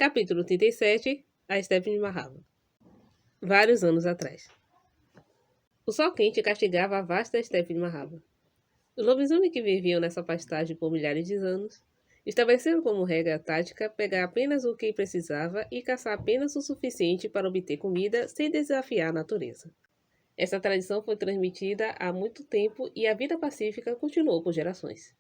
Capítulo 37. A Steppe de Mahaba. Vários anos atrás. O sol quente castigava a vasta Steppe de Mahaba. Os lobisomens que viviam nessa pastagem por milhares de anos estabeleceram como regra tática pegar apenas o que precisava e caçar apenas o suficiente para obter comida sem desafiar a natureza. Essa tradição foi transmitida há muito tempo e a vida pacífica continuou por gerações.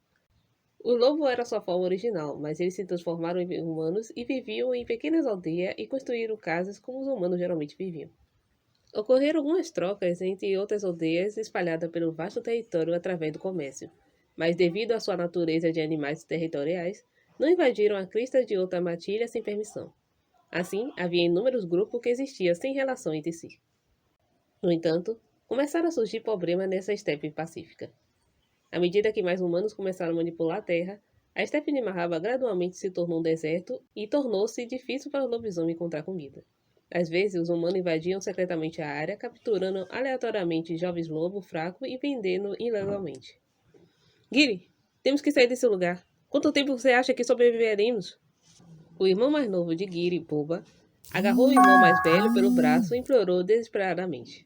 O lobo era sua forma original, mas eles se transformaram em humanos e viviam em pequenas aldeias e construíram casas como os humanos geralmente viviam. Ocorreram algumas trocas entre outras aldeias espalhadas pelo vasto território através do comércio, mas devido à sua natureza de animais territoriais, não invadiram a crista de outra matilha sem permissão. Assim, havia inúmeros grupos que existiam sem relação entre si. No entanto, começaram a surgir problemas nessa estepe pacífica. À medida que mais humanos começaram a manipular a terra, a Steppe de Mahaba gradualmente se tornou um deserto e tornou-se difícil para o lobisomem encontrar comida. Às vezes, os humanos invadiam secretamente a área, capturando aleatoriamente jovens lobos fracos e vendendo ilegalmente. Giri, temos que sair desse lugar. Quanto tempo você acha que sobreviveremos? O irmão mais novo de Giri, Boba, agarrou o irmão mais velho pelo braço e implorou desesperadamente.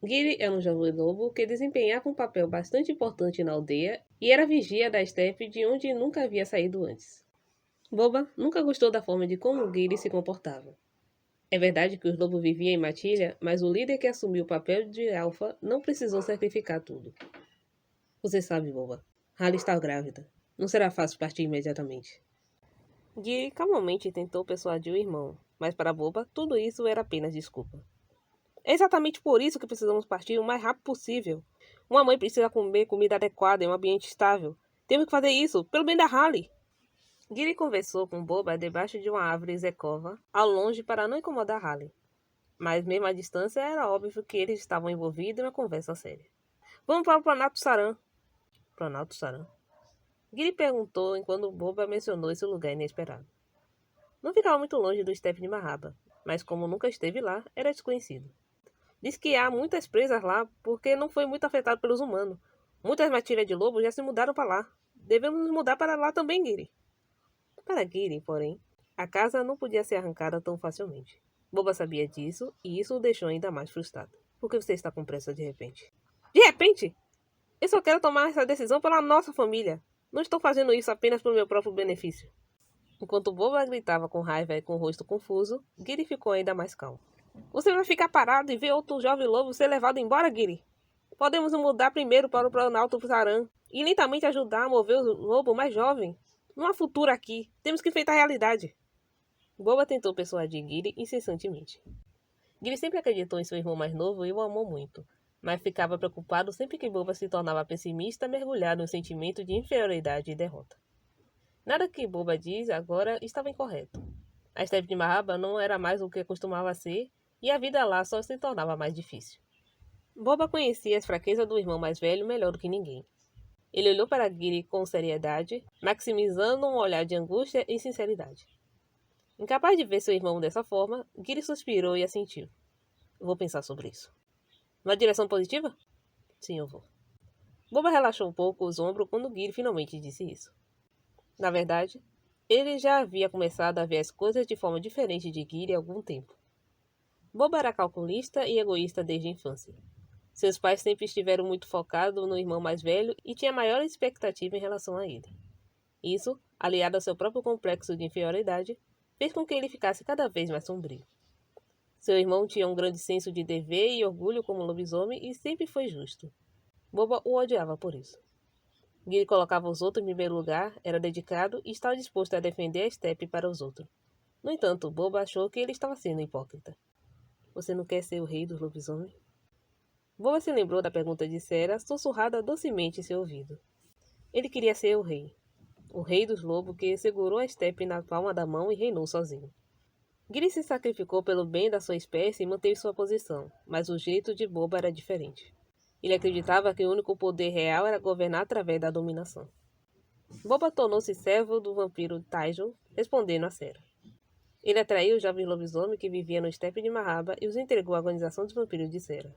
Giri era um jovem lobo que desempenhava um papel bastante importante na aldeia e era vigia da estepe de onde nunca havia saído antes. Boba nunca gostou da forma de como Giri se comportava. É verdade que os lobos viviam em matilha, mas o líder que assumiu o papel de alfa não precisou sacrificar tudo. Você sabe, Boba, Hali está grávida. Não será fácil partir imediatamente. Giri calmamente tentou persuadir o irmão, mas para Boba tudo isso era apenas desculpa. É exatamente por isso que precisamos partir o mais rápido possível. Uma mãe precisa comer comida adequada em um ambiente estável. Temos que fazer isso, pelo bem da Hali. Giri conversou com Boba debaixo de uma árvore zekova, ao longe para não incomodar Hali. Mas mesmo à distância era óbvio que eles estavam envolvidos em uma conversa séria. Vamos para o Planalto Saran. Planalto Saran? Giri perguntou enquanto Boba mencionou esse lugar inesperado. Não ficava muito longe do Steppe de Mahaba, mas como nunca esteve lá, era desconhecido. Diz que há muitas presas lá porque não foi muito afetado pelos humanos. Muitas matilhas de lobo já se mudaram para lá. Devemos nos mudar para lá também, Giri. Para Giri, porém, a casa não podia ser arrancada tão facilmente. Boba sabia disso e isso o deixou ainda mais frustrado. Por que você está com pressa de repente? De repente? Eu só quero tomar essa decisão pela nossa família. Não estou fazendo isso apenas por meu próprio benefício. Enquanto Boba gritava com raiva e com o rosto confuso, Giri ficou ainda mais calmo. Você vai ficar parado e ver outro jovem lobo ser levado embora, Giri? Podemos nos mudar primeiro para o Planalto Saran e lentamente ajudar a mover o lobo mais jovem. Não há futuro aqui. Temos que enfrentar a realidade. Boba tentou persuadir Giri incessantemente. Giri sempre acreditou em seu irmão mais novo e o amou muito, mas ficava preocupado sempre que Boba se tornava pessimista, mergulhado no sentimento de inferioridade e derrota. Nada que Boba diz agora estava incorreto. A Steppe de Mahaba não era mais o que costumava ser, e a vida lá só se tornava mais difícil. Boba conhecia as fraquezas do irmão mais velho melhor do que ninguém. Ele olhou para Giri com seriedade, maximizando um olhar de angústia e sinceridade. Incapaz de ver seu irmão dessa forma, Giri suspirou e assentiu. Vou pensar sobre isso. Na direção positiva? Sim, eu vou. Boba relaxou um pouco os ombros quando Giri finalmente disse isso. Na verdade, ele já havia começado a ver as coisas de forma diferente de Giri há algum tempo. Boba era calculista e egoísta desde a infância. Seus pais sempre estiveram muito focados no irmão mais velho e tinha maior expectativa em relação a ele. Isso, aliado ao seu próprio complexo de inferioridade, fez com que ele ficasse cada vez mais sombrio. Seu irmão tinha um grande senso de dever e orgulho como lobisomem e sempre foi justo. Boba o odiava por isso. Giri colocava os outros em primeiro lugar, era dedicado e estava disposto a defender a Steppe para os outros. No entanto, Boba achou que ele estava sendo hipócrita. Você não quer ser o rei dos lobisomens? Boba se lembrou da pergunta de Sera, sussurrada docemente em seu ouvido. Ele queria ser o rei dos lobos que segurou a Steppe na palma da mão e reinou sozinho. Giri se sacrificou pelo bem da sua espécie e manteve sua posição, mas o jeito de Boba era diferente. Ele acreditava que o único poder real era governar através da dominação. Boba tornou-se servo do vampiro Taijo, respondendo a Sera. Ele atraiu o jovem lobisomem que vivia no Steppe de Mahaba e os entregou à organização dos vampiros de Sera.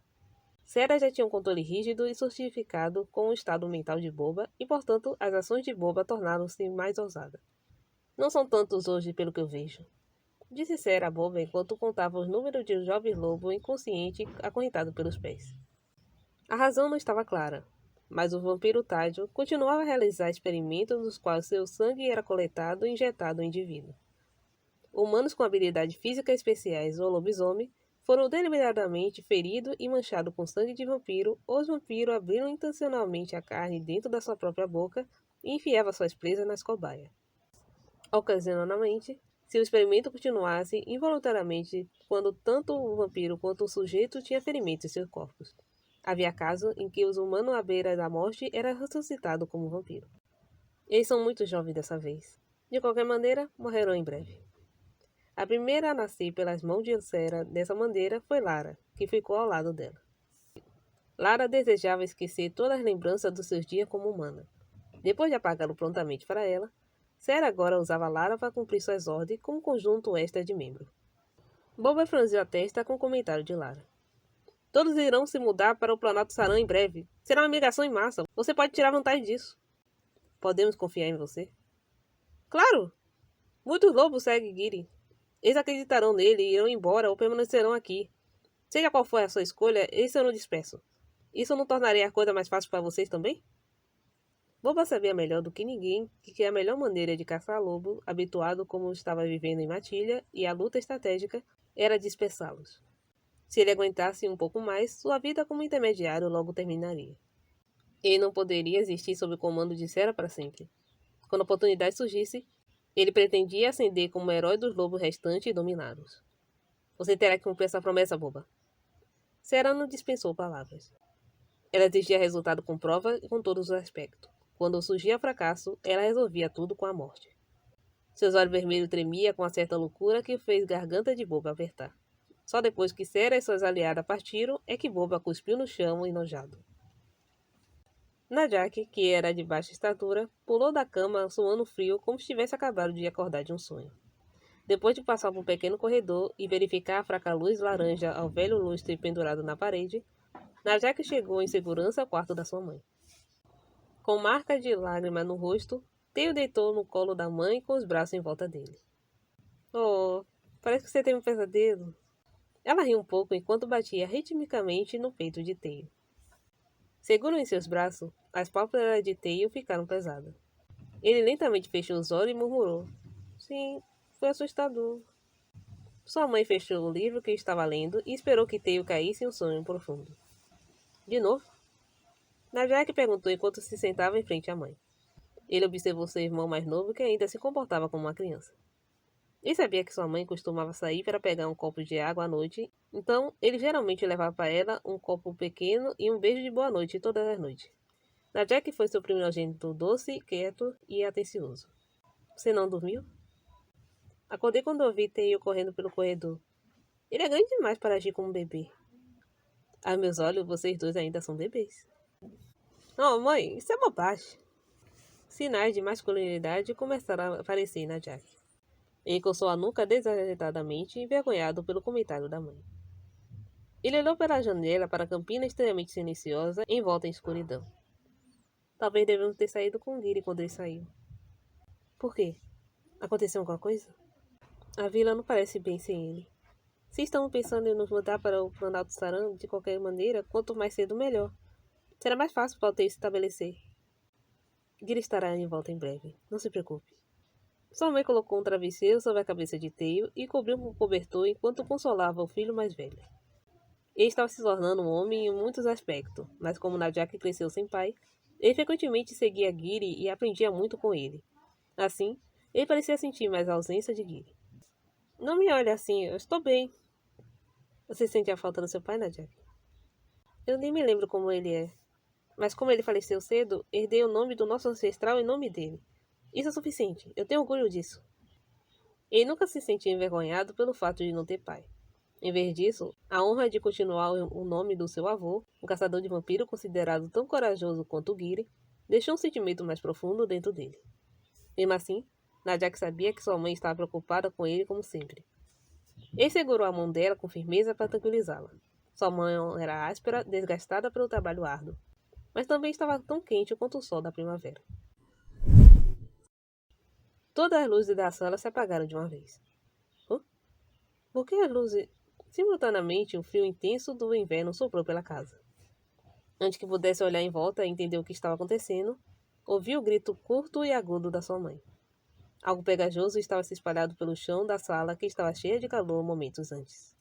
Sera já tinha um controle rígido e certificado com o estado mental de Boba e, portanto, as ações de Boba tornaram-se mais ousadas. Não são tantos hoje pelo que eu vejo. disse Sarah boba enquanto contava os números de um jovem lobo inconsciente acorrentado pelos pés. A razão não estava clara, mas o vampiro Tádio continuava a realizar experimentos nos quais seu sangue era coletado e injetado no indivíduo. Humanos com habilidades físicas especiais ou lobisomem foram deliberadamente feridos e manchados com sangue de vampiro, ou os vampiros abriram intencionalmente a carne dentro da sua própria boca e enfiavam suas presas nas cobaias. Ocasionalmente, se o experimento continuasse involuntariamente quando tanto o vampiro quanto o sujeito tinham ferimentos em seus corpos. Havia casos em que os humanos à beira da morte eram ressuscitados como vampiro. Eles são muito jovens dessa vez. De qualquer maneira, morrerão em breve. A primeira a nascer pelas mãos de Sarah dessa maneira foi Lara, que ficou ao lado dela. Lara desejava esquecer todas as lembranças dos seus dias como humana. Depois de apagá-lo prontamente para ela, Sarah agora usava Lara para cumprir suas ordens como um conjunto extra de membros. Boba franziu a testa com o comentário de Lara. Todos irão se mudar para o Planalto Saran em breve. Será uma migração em massa. Você pode tirar vantagem disso. Podemos confiar em você? Claro! Muitos lobos seguem Giri. Eles acreditarão nele e irão embora ou permanecerão aqui. Seja qual for a sua escolha, eles serão dispersos. Isso não tornaria a coisa mais fácil para vocês também? Boba sabia melhor do que ninguém que a melhor maneira de caçar lobo, habituado como estava vivendo em matilha, e a luta estratégica, era dispersá-los. Se ele aguentasse um pouco mais, sua vida como intermediário logo terminaria. Ele não poderia existir sob o comando de Sarah para sempre. Quando a oportunidade surgisse, ele pretendia ascender como herói dos lobos restantes e dominados. Você terá que cumprir essa promessa, boba. Sarah não dispensou palavras. Ela exigia resultado com prova e com todos os aspectos. Quando surgia fracasso, ela resolvia tudo com a morte. Seus olhos vermelhos tremiam com uma certa loucura que fez garganta de Boba apertar. Só depois que Sarah e suas aliadas partiram é que Boba cuspiu no chão enojado. Najak, que era de baixa estatura, pulou da cama suando frio como se tivesse acabado de acordar de um sonho. Depois de passar por um pequeno corredor e verificar a fraca luz laranja ao velho lustre pendurado na parede, Najak chegou em segurança ao quarto da sua mãe. Com marcas de lágrimas no rosto, Theo deitou no colo da mãe com os braços em volta dele. Oh, parece que você teve um pesadelo. Ela riu um pouco enquanto batia ritmicamente no peito de Theo. Seguro em seus braços, as pálpebras de Theo ficaram pesadas. Ele lentamente fechou os olhos e murmurou. Sim, foi assustador. Sua mãe fechou o livro que estava lendo e esperou que Theo caísse em um sonho profundo. De novo? Najak perguntou enquanto se sentava em frente à mãe. Ele observou seu irmão mais novo que ainda se comportava como uma criança. Ele sabia que sua mãe costumava sair para pegar um copo de água à noite, então ele geralmente levava para ela um copo pequeno e um beijo de boa noite todas as noites. Najak foi seu primogênito doce, quieto e atencioso. Você não dormiu? Acordei quando ouvi Theo correndo pelo corredor. Ele é grande demais para agir como um bebê. A meus olhos, vocês dois ainda são bebês. Oh, mãe, isso é bobagem. Sinais de masculinidade começaram a aparecer na Jack. Ele coçou a nuca desajeitadamente, envergonhado pelo comentário da mãe. Ele olhou pela janela para a campina estranhamente silenciosa, envolta em escuridão. Talvez devemos ter saído com Giri quando ele saiu. Por quê? Aconteceu alguma coisa? A vila não parece bem sem ele. Se estamos pensando em nos mudar para o Planalto Saran, de qualquer maneira, quanto mais cedo melhor. Será mais fácil para o Theo se estabelecer. Giri estará em volta em breve. Não se preocupe. Sua mãe colocou um travesseiro sobre a cabeça de Theo e cobriu com um cobertor enquanto consolava o filho mais velho. Ele estava se tornando um homem em muitos aspectos, mas como Najak cresceu sem pai, ele frequentemente seguia Giri e aprendia muito com ele. Assim, ele parecia sentir mais a ausência de Giri. Não me olhe assim, eu estou bem. Você sente a falta do seu pai, Najak? Eu nem me lembro como ele é. Mas como ele faleceu cedo, herdei o nome do nosso ancestral em nome dele. Isso é suficiente, eu tenho orgulho disso. Ele nunca se sentia envergonhado pelo fato de não ter pai. Em vez disso, a honra de continuar o nome do seu avô, um caçador de vampiro considerado tão corajoso quanto Giri, deixou um sentimento mais profundo dentro dele. Mesmo assim, Najak sabia que sua mãe estava preocupada com ele como sempre. Ele segurou a mão dela com firmeza para tranquilizá-la. Sua mão era áspera, desgastada pelo trabalho árduo, mas também estava tão quente quanto o sol da primavera. Todas as luzes da sala se apagaram de uma vez. Porque as luzes... Simultaneamente, o frio intenso do inverno soprou pela casa. Antes que pudesse olhar em volta e entender o que estava acontecendo, ouviu o grito curto e agudo da sua mãe. Algo pegajoso estava se espalhado pelo chão da sala que estava cheia de calor momentos antes.